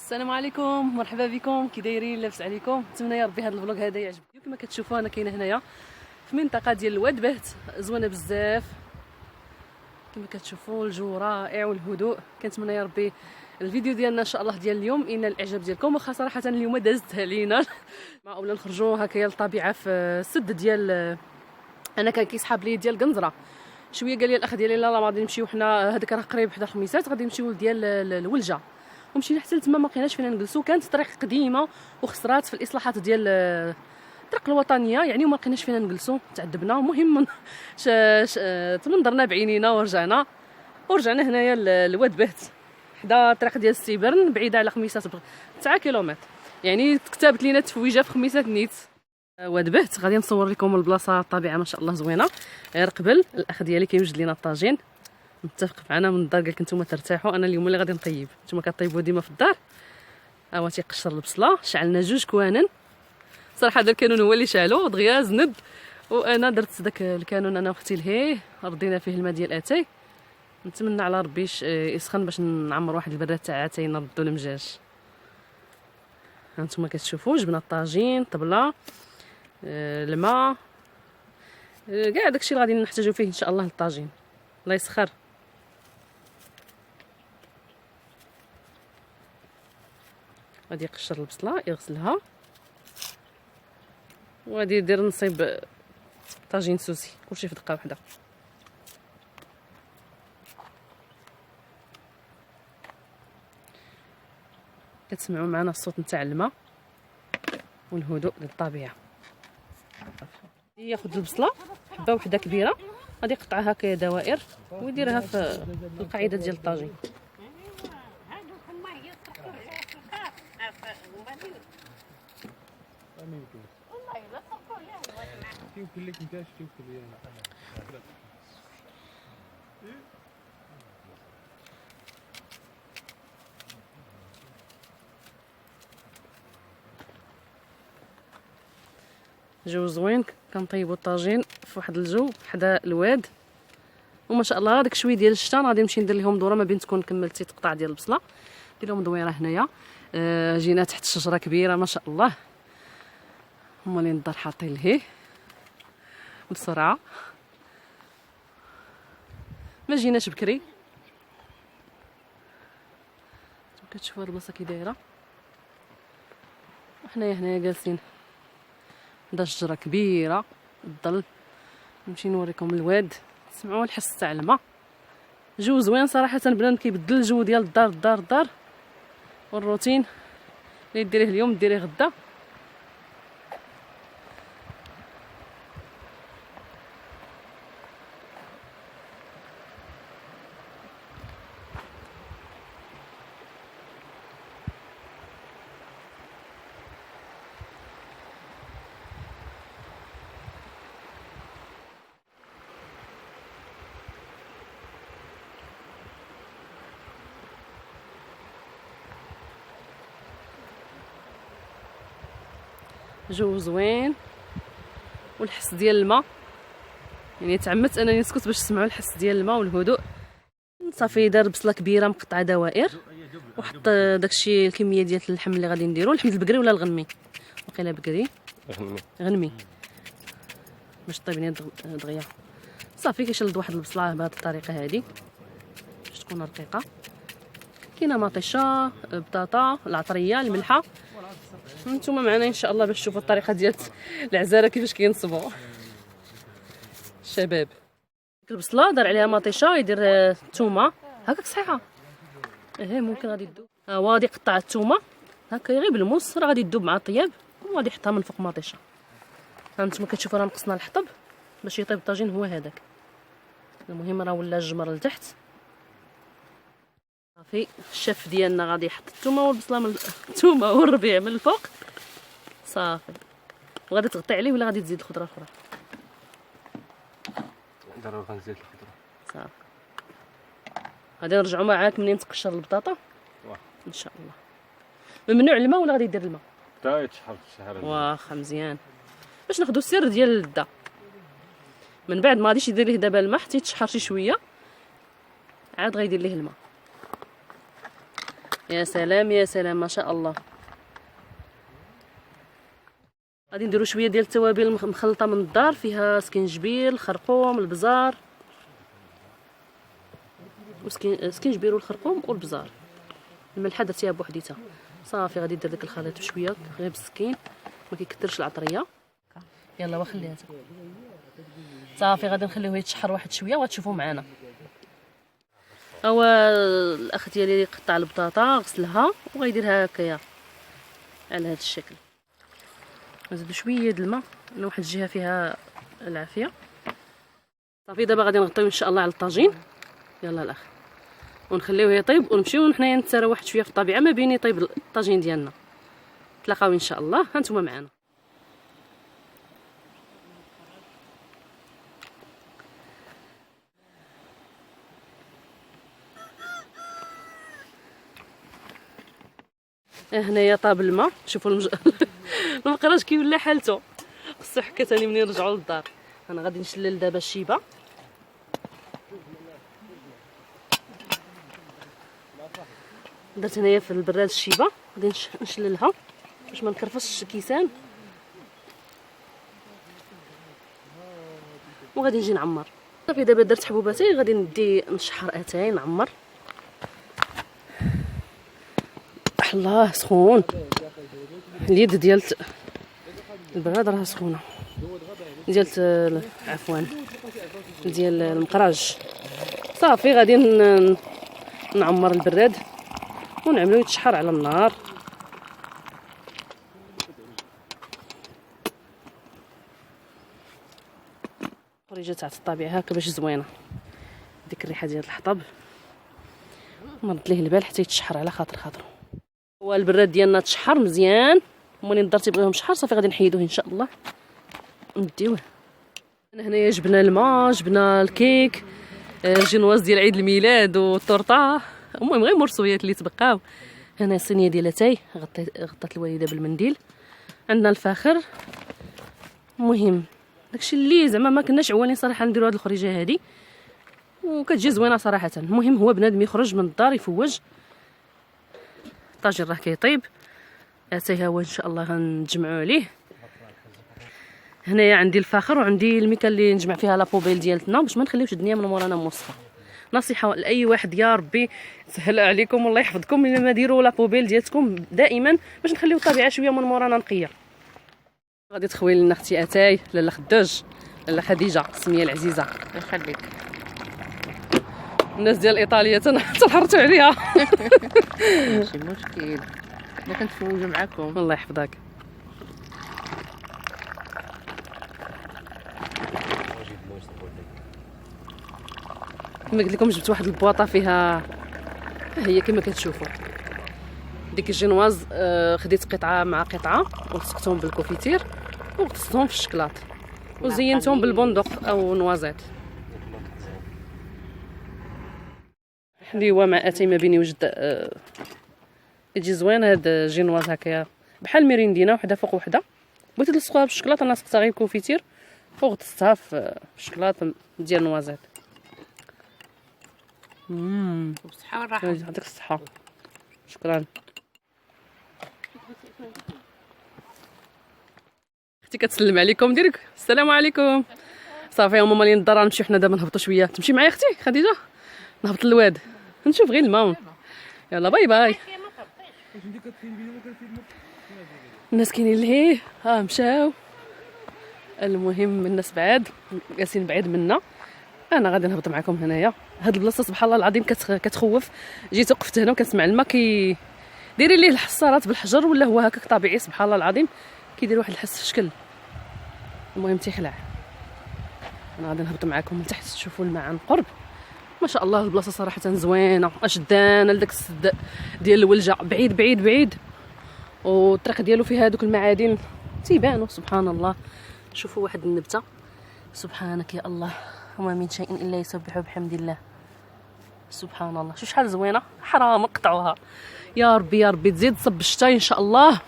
السلام عليكم، مرحبا بكم. كي دايرين؟ لاباس عليكم؟ نتمنى يا ربي هذا الفلوق هذا يعجبكم. كما كتشوفوا انا كاينه هنايا في منطقه ديال الواد بهت، زوينه بزاف. كما كتشوفوا الجو رائع والهدوء. كنتمنى يا ربي الفيديو ديالنا ان شاء الله ديال اليوم ينال الاعجاب ديالكم. واخا صراحه اليوم دازتها لينا اولا نخرجوا هكايا للطبيعه في السد ديال انا كان كيسحاب لي ديال قنزره شويه. قال لي الاخ ديالي لا غادي نمشيو حنا، هذاك راه قريب حدا الخميسات، غادي نمشيو ديال الولجه. ومشينا حتى لتما ما لقيناش فين نجلسوا، كانت طريق قديمه وخسرات في الاصلاحات ديال الطرق الوطنيه يعني، وما لقيناش فين نجلسوا. تعذبنا. المهم تمنظرنا بعينينا ورجعنا هنايا لواد بهت حدا الطريق ديال ستيبرن، بعيده على خميسات 9 كيلومتر يعني. كتبت لينا تفويجه في خميسات نيت واد بهت. غادي نصور لكم البلاصه، الطبيعه ما شاء الله زوينه. غير قبل الاخ ديالي كيوجد لينا الطاجين، متفق معنا من الدار، قال لك نتوما ترتاحوا انا اليوم اللي غادي نطيب. نتوما كطيبوا ديما في الدار. هو تيقشر البصله، شعلنا 2 كوانن. صراحه هذا الكانون هو اللي شعلو دغيا زند، وانا درت داك الكانون انا واختي لهيه، ردينا فيه الماء ديال اتاي. نتمنى على ربي يسخن باش نعمر واحد البراد تاع اتاي نردو المجاج. هانتوما كتشوفوا جبنا الطاجين، طبله، الماء، كاع داكشي اللي غادي نحتاجو فيه ان شاء الله للطاجين. الله يسخر. غادي يقشر البصله، يغسلها، وغادي يدير نصيب طاجين سوسي، كلشي في دقه واحده. كتسمعوا معنا الصوت نتاع الماء والهدوء للطبيعه. ياخذ البصله حبه وحده كبيره، غادي يقطعها هكا دوائر ويديرها في القاعده ديال الطاجين. جو زوين، كنطيبوا الطاجين في واحد الجو حدا الواد، وما شاء الله داك شويه ديال الشتا غادي نمشي ندير لهم دوره ما بين تكون كملتي تقطع ديال البصله. ندير لهم دويره هنايا. جينا تحت شجره كبيره ما شاء الله، هما اللي الدار حاطين لهيه بسرعه، ما جيناش بكري. كتشوفوا هاد البلاصه كي دايره، وحنايا هنايا جالسين عندها شجره كبيره الظل. نمشي نوريكم الواد، تسمعوا الحس تاع الماء. جو زوين صراحه، بنادم كيبدل الجو ديال الدار والروتين اللي ديريه اليوم ديريه غدا. جو زوين والحس ديال الماء يعني، تعمدت انني نسكت باش تسمعوا الحس ديال الماء والهدوء. صافي دار بصله كبيره مقطعه دوائر، وحط داكشي الكميه ديال اللحم اللي غادي نديرو. اللحم البقري ولا الغنمي؟ وقيله بقري، غنمي باش طيب لينا دغيا. صافي كيشلد واحد البصله بهذه الطريقه هذه باش تكون رقيقه. كاينه مطيشه، بطاطا، العطريه، الملحه. نتوما معنا ان شاء الله باش تشوفوا الطريقه ديال العزاره كيفاش كينصبوا الشباب. البصله دار عليها مطيشه، يدير الثومه هكاك صحيحه. ممكن غادي تذوب. هو غادي يقطع الثومه هكا غير بالموس، راه غادي تذوب مع الطياب، وغادي يحطها من فوق مطيشه. هانتوما كتشوفوا راه نقصنا الحطب باش يطيب الطاجين هو هذاك. المهم راه ولا الجمر لتحت. صافي الشيف ديالنا غادي يحط الثومه والبصله الثومه والربيع من الفوق. صافي وغادي تغطي عليه ولا غادي تزيد الخضره الاخرى؟ ضروري غنزيد الخضره. صافي غادي نرجعوا معاك منين تقشر البطاطا ان شاء الله. ممنوع الماء ولا غادي يدير الماء؟ حتى يتشحر في الشحر. واخا مزيان باش ناخذوا السر ديال اللذه. من بعد ما غاديش يدير ليه دابا الماء حتى يتشحر شي شويه، عاد غيدير ليه الماء. يا سلام يا سلام ما شاء الله. غادي نديرو شويه ديال التوابل مخلطه من الدار، فيها سكنجبير، الخرقوم، البزار، سكنجبير والخرقوم والبزار. الملحه درتيها بوحديتها صافي. غادي ندير داك الخليط بشويه غير بالسكين، ما كيكثرش العطريه. يلا وخليها صافي. غادي نخليوه يتشحر واحد شويه وغتشوفوا معنا. هو الاخ ديالي قطع البطاطا غسلها وغيديرها هكايا على هذا الشكل. نزيدو شويه د الماء لان واحد الجهه فيها العافيه. صافي دابا غادي نغطيو ان شاء الله على الطاجين. يلا الاخ ونخليوه يطيب ونمشيو حنايا نتسارى واحد شويه في الطبيعه ما بين يطيب الطاجين ديالنا. تلاقاو ان شاء الله. هانتوما معنا. هنايا طاب الماء. شوفوا المقراج كي ولا حالته، خصو حكا ثاني منين نرجعوا للدار. انا غادي نشلل دابا الشيبه. درت هنايا في البراد الشيبه، غادي نشللها باش ما نكرفسش الكيسان، وغادي نجي نعمر. صافي دابا درت حبوباتي، غادي ندي نشحر اتاي نعمر. الله سخون. اليد ديال البراد راه سخونه، ديال عفوا ديال المقراج. صافي غادي نعمر البراد ونعملو يتشحر على النار. خريجه تاع الطبيعه هكا باش زوينه. ديك الريحه ديال الحطب نرد ليه البال حتى يتشحر على خاطرو. هو البراد ديالنا تشحر مزيان، ومنين الدار تيبغيهم شحر صافي غادي نحيدوه ان شاء الله نديوه. انا هنايا جبنا الماء، جبنا الكيك، الجينواز ديال عيد الميلاد والطورطه، المهم غير مرصويات اللي تبقاو. هنا الصينيه ديال اتاي غطات الوالده بالمنديل. عندنا الفاخر. المهم داكشي اللي زعما ما كناش عوالين صراحه نديرو هاد الخريجه هادي، وكتجي زوينه صراحه. المهم هو بنادم يخرج من الدار يفوج. الطاجين راه كيطيب، اتاي هو ان شاء الله غنجمعوا عليه. هنايا عندي الفاخر وعندي الميكا اللي نجمع فيها لابوبيل ديالتنا باش ما نخليوش الدنيا من مورانا موسخه. نصيحه لاي واحد، يا ربي سهل عليكم والله يحفظكم الا ما ديروا لابوبيل ديالتكم دائما باش نخليو الطبيعه شويه من مورانا نقيه. غادي تخوي لنا اختي اتاي لاله خداج، لاله خديجه السميه العزيزه يخليك. الناس ديال ايطاليا تنحرتوا عليها. ماشي مشكل، انا كنتفوجوا معكم. الله يحفظك. كما قلت لكم جبت واحد البواطه فيها هي كما كتشوفوا ديك الجينواز. خديت قطعه مع قطعه وسقتهم بالكوفيتير وغطستهم في الشكلاط وزينتهم بالبندق او نوازيت. حليوه مع اتاي ما بيني وجد. يجي زوين هاد الجينواز هكايا بحال ميريندينا، وحده فوق وحده. بغيت نلصقوها بالشكلاط، انا سقتها غير كوفيتير وغطستها في الشكلاط ديال نوازيت. بالصحه والراحه. يعطيك الصحه. شكرا. اختي كتسلم عليكم ديرك السلام عليكم. صافي هما مالين الدار نمشيو حنا دابا نهبطوا شويه. تمشي معايا اختي خديجه؟ نهبط للواد نشوف غير الماء. يلا باي باي. الناس كاينين لهيه مشاو. المهم الناس بعاد جالسين بعيد منا، انا غادي نهبط معكم هنايا. هاد البلاصه سبحان الله العظيم كتخوف. جيت وقفت هنا وكنسمع الماء دايرين ليه الحصارات بالحجر ولا هو هكاك طبيعي. سبحان الله العظيم كيدير واحد الحس في شكل. المهم تيخلع. انا غادي نهبط معكم من تحت تشوفوا الماء عن قرب. ما شاء الله البلاصه صراحه زوينه، اشدانه لداك السد ديال الولجه بعيد بعيد بعيد، والطريق ديالو فيها هذوك المعادن تيبانوا. سبحان الله. شوفوا واحد النبته، سبحانك يا الله، وما من شيء الا يسبح بحمد الله. سبحان الله. شوف شحال زوينه، حرام نقطعوها. يا ربي يا ربي تزيد تصب الشتاء ان شاء الله،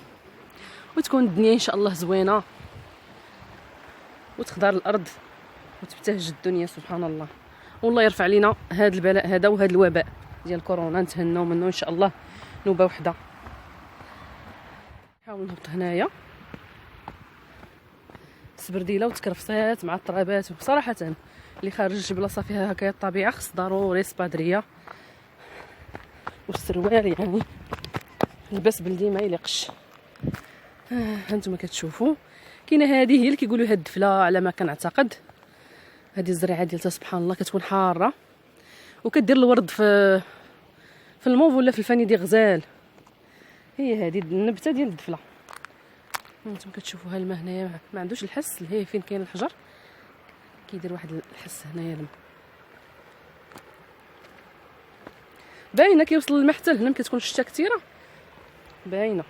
وتكون الدنيا ان شاء الله زوينه، وتخضر الارض وتبتهج الدنيا. سبحان الله. والله يرفع علينا هذا البلاء هذا وهذا الوباء ديال كورونا، نتهناو منه ان شاء الله نوبه وحده. نحاول نهبط هنايا سبرديله وتكرفسات مع الترابات. صراحه اللي خارج بلاصه فيها هكايا الطبيعه خص ضروري سبادريه والسروال، يعني لباس بلدي ما يليقش. هانتوما كتشوفوا كاينه هذه هي اللي كيقولوا هاد الدفله على ما كنعتقد. هذه الزريعه ديالها سبحان الله كتكون حاره وكدير الورد في الموف ولا في الفاني ديال غزال. هي هذه النبته ديال الدفله. هانتوما كتشوفوها الماء هنايا ما عندوش الحس، هي فين كاين الحجر كيدير واحد الحس هنايا الماء. باينه كيوصل الماء حتى لهنا، كتكون الشتا كثيره باينه.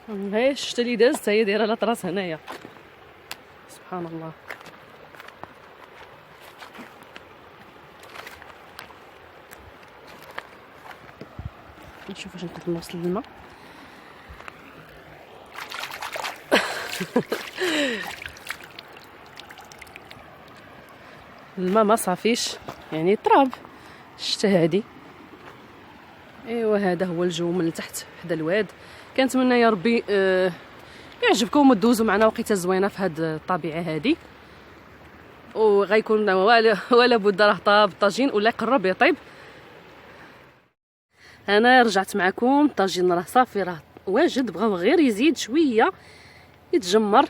هاي الشتا اللي داز هي دايره لاطراس هنايا سبحان الله. نشوف واش نقدر نوصل للماء. الماء ما صافيش، يعني تراب الشتا هادي. ايوا هذا هو الجو من تحت حدا الواد. كنتمنى يا ربي يعجبكم وتدوزوا معنا وقيته زوينه في هاد الطبيعه هادي، وغيكون ولا بد راه طاب الطاجين ولا يقرب يطيب. انا رجعت معكم، الطاجين راه صافي راه واجد، بغاو غير يزيد شويه يتجمر.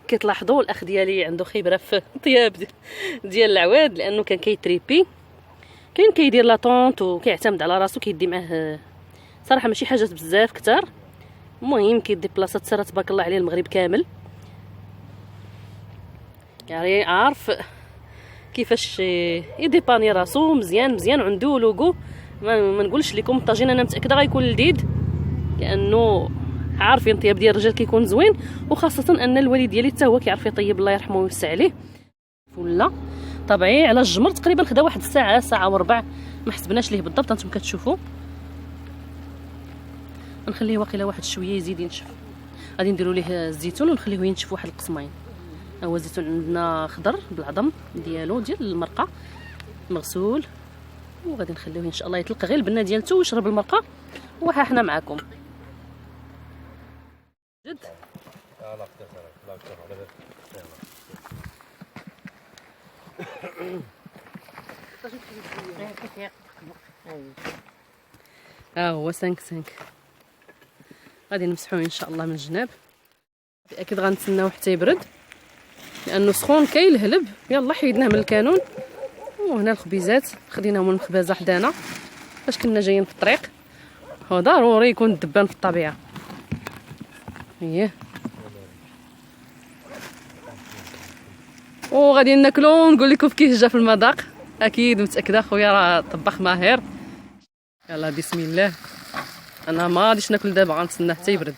كتلاحظوا الاخ ديالي عنده خبره في طياب ديال العواد لانه كان كيتريبي، كاين كيدير لا طونط وكيعتمد على راسو، كيدي معاه صراحه ماشي حاجات بزاف كتار. المهم كيدي بلاصه ساره تبارك الله عليه المغرب كامل، يعني عارف كيفاش يديباني راسو مزيان مزيان، عنده لوغو. ما نقولش لكم الطاجين انا متاكده غيكون لذيذ لانه عارفين الطياب ديال الرجال كيكون زوين، وخاصه ان الوالد ديالي حتى هو كيعرف يطيب الله يرحمه ويوسع عليه. ولا طبيعي على الجمر تقريبا خدا واحد الساعه ساعه وربع، ما حسبناش ليه بالضبط. انتم كتشوفوا نخليه واقيلا واحد شويه يزيد ينشف. غادي نديروا ليه الزيتون ونخليه ينشف واحد القسمين. هو الزيتون عندنا خضر بالعظم ديالو ديال المرقه مغسول، وغادي نخليوه ان شاء الله يطلق غير البنه ديالته ويشرب المرقه. وها حنا معكم جد. هو 5 غادي نمسحوه ان شاء الله من الجناب. اكيد غنتسناو حتى يبرد لانه سخون كيلهلب. يلا حيدناه من الكانون. وهنا الخبيزات خديناهم من المخبزه حدانا فاش كنا جايين في الطريق. هو ضروري يكون الدبان في الطبيعه. اييه وغادي ناكلو ونقول لكم كيف جا في المذاق. اكيد متاكده خويا راه طباخ ماهر. يلا بسم الله. انا ما غاديش ناكل دابا، غنتسنى حتى يبرد.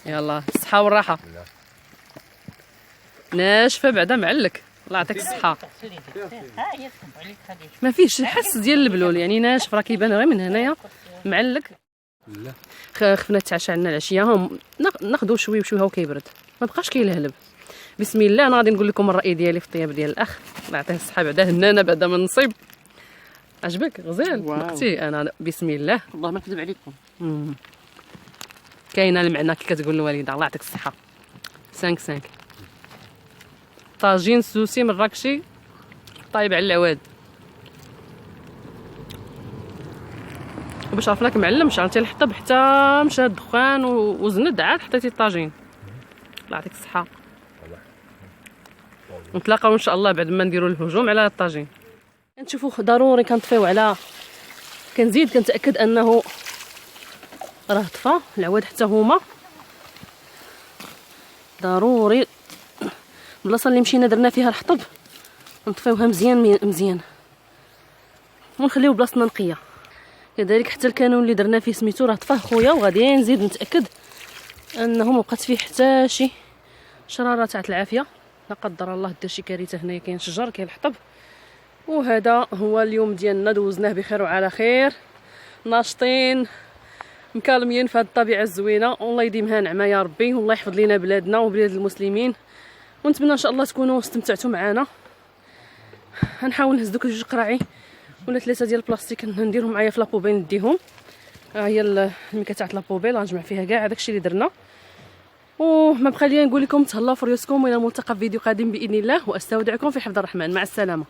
يلا الصحه والراحه. ناشفه بعدا معلك الله يعطيك الصحه. ما فيهش الحس ديال البلول، يعني ناشف راه كيبان غير من هنايا معلك. خفنا نتعشى عندنا العشيه، ناخذوا شويه بشويه وكيبرد ما بقاش كيلهلب. بسم الله. انا غادي نقول لكم الراي ديالي في الطياب ديال الاخ الله يعطيه الصحه. بعدا هنانه بعدا من نصيب. عجبك غزال اختي؟ انا بسم الله والله ما نكذب عليكم. كاينه المعنى كي كتقول الوالده الله يعطيك الصحه. 5 طاجين سوسي مراكشي طايب على العواد. وباش عرفناك معلم شعلتي الحطب حتى مشى الدخان وزند عاد حطيتي الطاجين. الله يعطيك الصحه. نتلاقاو ان شاء الله بعد ما نديروا الهجوم على الطاجين. كنشوفوا ضروري كنطفيو على كنزيد كنتاكد انه راه طفى العواد حتى هما. ضروري البلاصه اللي مشينا درنا فيها الحطب نطفيوها مزيان مزيان ونخليو بلاصتنا نقيه. كذلك حتى الكانون اللي درنا فيه سميتو راه طفى خويا، وغادي نزيد نتاكد انه ما بقات فيه حتى شي شراره تاع العافيه. لا قدر الله دار شي كارثه. هنايا كاين شجر كاين الحطب. وهذا هو اليوم ديالنا، دوزناه بخير وعلى خير، ناشطين مكالمين في هذه الطبيعه الزوينه. والله يديمها نعمه يا ربي، والله يحفظ لنا بلادنا وبلاد المسلمين. ونتمنى ان شاء الله تكونوا استمتعتوا معنا. غنحاول نهز دوك 2 قراعي ولا 3 ديال البلاستيك نديرهم معايا في لابوبيل نديهم. ها هي الميكا تاع لابوبيل غنجمع فيها كاع داكشي اللي درنا. وما بقى لي نقول لكم تهلاو في ريوسكم، والى الملتقى في فيديو قادم باذن الله، واستودعكم في حفظ الرحمن. مع السلامه.